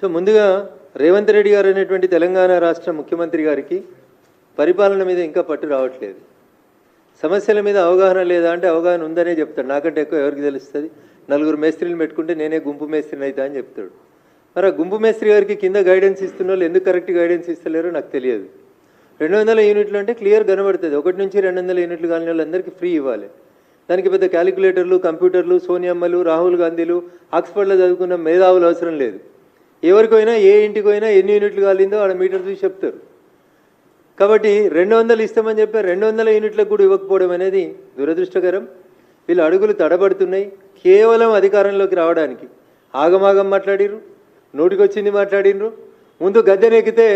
So ముందుగా రేవంత్ రెడ్డి గారు అనేటువంటి తెలంగాణ రాష్ట్ర ముఖ్యమంత్రి గారికి పరిపాలన మీద ఇంకా పట్టు రావట్లేదు. సమస్యల మీద అవగాహన లేదా అంటే అవగాహన ఉందనే చెప్తాడు. నాకంటే ఎక్కువ ఎవరికి తెలుస్తుంది? నలుగురు మేస్త్రీలు పెట్టుకుంటే నేనే గుంపు మేస్త్రిని అవుతా అని చెప్తాడు. మరి ఆ గుంపు మేస్త్రి గారికి కింద గైడెన్స్ ఇస్తున్న వాళ్ళు ఎందుకు కరెక్ట్ గైడెన్స్ ఇస్తలేరో నాకు తెలియదు. 200 యూనిట్లు అంటే క్లియర్ కనబడుతుంది. 1 నుంచి 200 యూనిట్లు కాని వాళ్ళందరికీ ఫ్రీ ఇవ్వాలి. దానికి పెద్ద క్యాలిక్యులేటర్లు, కంప్యూటర్లు, సోనియమ్మలు, రాహుల్ గాంధీలు, ఆక్స్ఫర్డ్లో చదువుకున్న మేధావులు అవసరం లేదు. ఎవరికైనా ఏ ఇంటికి పోయినా ఎన్ని యూనిట్లు కాలిందో ఆడ మీటర్ చూసి చెప్తారు. కాబట్టి 200 ఇస్తామని చెప్పి 200 యూనిట్లకు కూడా ఇవ్వకపోవడం అనేది దురదృష్టకరం. వీళ్ళు అడుగులు తడబడుతున్నాయి. కేవలం అధికారంలోకి రావడానికి ఆగమాగం మాట్లాడిర్రు, నోటికొచ్చింది మాట్లాడినరు. ముందు గద్దెనెక్కితే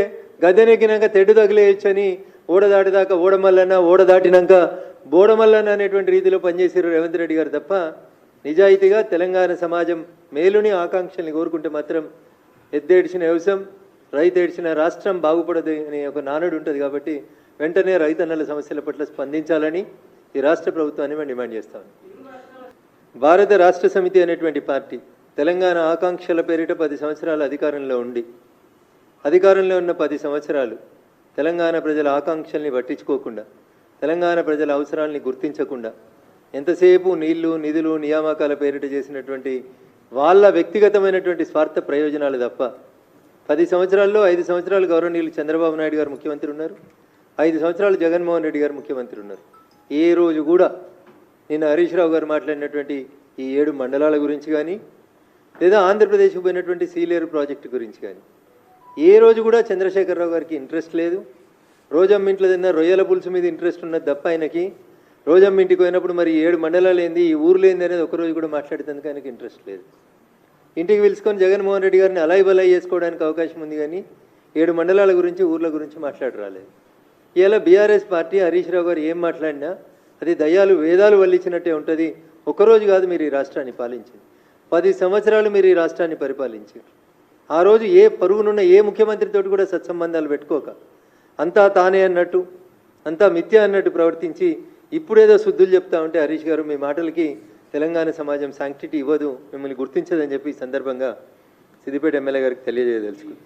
గద్దెనెక్కినాక తెడ్డు తగిలేయచ్చని ఓడ దాటిదాకా ఓడమల్లన్న, ఓడ దాటినాక బోడమల్లన్న అనేటువంటి రీతిలో పనిచేసారు రేవంత్ రెడ్డి గారు తప్ప నిజాయితీగా తెలంగాణ సమాజం మేలుని ఆకాంక్షల్ని కోరుకుంటే మాత్రం ఎద్దేడిచిన వ్యవసాయం, రైతు ఏడ్చిన రాష్ట్రం బాగుపడదు అనే ఒక నానుడు ఉంటుంది. కాబట్టి వెంటనే రైతన్నల సమస్యల పట్ల స్పందించాలని ఈ రాష్ట్ర ప్రభుత్వాన్ని మేము డిమాండ్ చేస్తాం. భారత రాష్ట్ర సమితి అనేటువంటి పార్టీ తెలంగాణ ఆకాంక్షల పేరిట 10 సంవత్సరాలు అధికారంలో ఉండి, అధికారంలో ఉన్న 10 సంవత్సరాలు తెలంగాణ ప్రజల ఆకాంక్షల్ని పట్టించుకోకుండా, తెలంగాణ ప్రజల అవసరాలని గుర్తించకుండా ఎంతసేపు నీళ్లు, నిధులు, నియామకాల పేరిట చేసినటువంటి వాళ్ళ వ్యక్తిగతమైనటువంటి స్వార్థ ప్రయోజనాలు తప్ప 10 సంవత్సరాల్లో 5 సంవత్సరాలు గౌరవనీయులు చంద్రబాబు నాయుడు గారు ముఖ్యమంత్రి ఉన్నారు, 5 సంవత్సరాలు జగన్మోహన్ రెడ్డి గారు ముఖ్యమంత్రి ఉన్నారు. ఏ రోజు కూడా నిన్న హరీష్ రావు గారు మాట్లాడినటువంటి ఈ 7 మండలాల గురించి కానీ, లేదా ఆంధ్రప్రదేశ్కు పోయినటువంటి సీలేరు ప్రాజెక్టు గురించి కానీ ఏ రోజు కూడా చంద్రశేఖరరావు గారికి ఇంట్రెస్ట్ లేదు. రోజమ్మ ఇంట్లో తిన్న రొయ్యల పులుసు మీద ఇంట్రెస్ట్ ఉన్నది తప్ప ఆయనకి రోజమ్మ ఇంటికి పోయినప్పుడు మరి 7 మండలాలు ఏంది, ఈ ఊర్లు ఏంది అనేది ఒకరోజు కూడా మాట్లాడేందుకు ఆయనకి ఇంట్రెస్ట్ లేదు. ఇంటికి పిలుచుకొని జగన్మోహన్ రెడ్డి గారిని అలాయి బలాయి చేసుకోవడానికి అవకాశం ఉంది కానీ 7 మండలాల గురించి, ఊర్ల గురించి మాట్లాడరాలేదు. ఇలా బీఆర్ఎస్ పార్టీ హరీష్ రావు గారు ఏం మాట్లాడినా అది దయ్యాలు వేదాలు వల్లించినట్టే ఉంటుంది. ఒకరోజు కాదు మీరు ఈ రాష్ట్రాన్ని పాలించింది, 10 సంవత్సరాలు మీరు ఈ రాష్ట్రాన్ని పరిపాలించారు. ఆ రోజు ఏ పరుగునున్న ఏ ముఖ్యమంత్రితోటి కూడా సత్సంబంధాలు పెట్టుకోక అంతా తానే అన్నట్టు, అంతా మిథ్య అన్నట్టు ప్రవర్తించి ఇప్పుడేదో శుద్ధులు చెప్తా ఉంటే హరీష్ గారు మీ మాటలకి తెలంగాణ సమాజం శాంక్టిటీ ఇవ్వదు, మిమ్మల్ని గుర్తించదని చెప్పి ఈ సందర్భంగా సిద్దిపేట ఎమ్మెల్యే గారికి తెలియజేయదలుచుకుంది.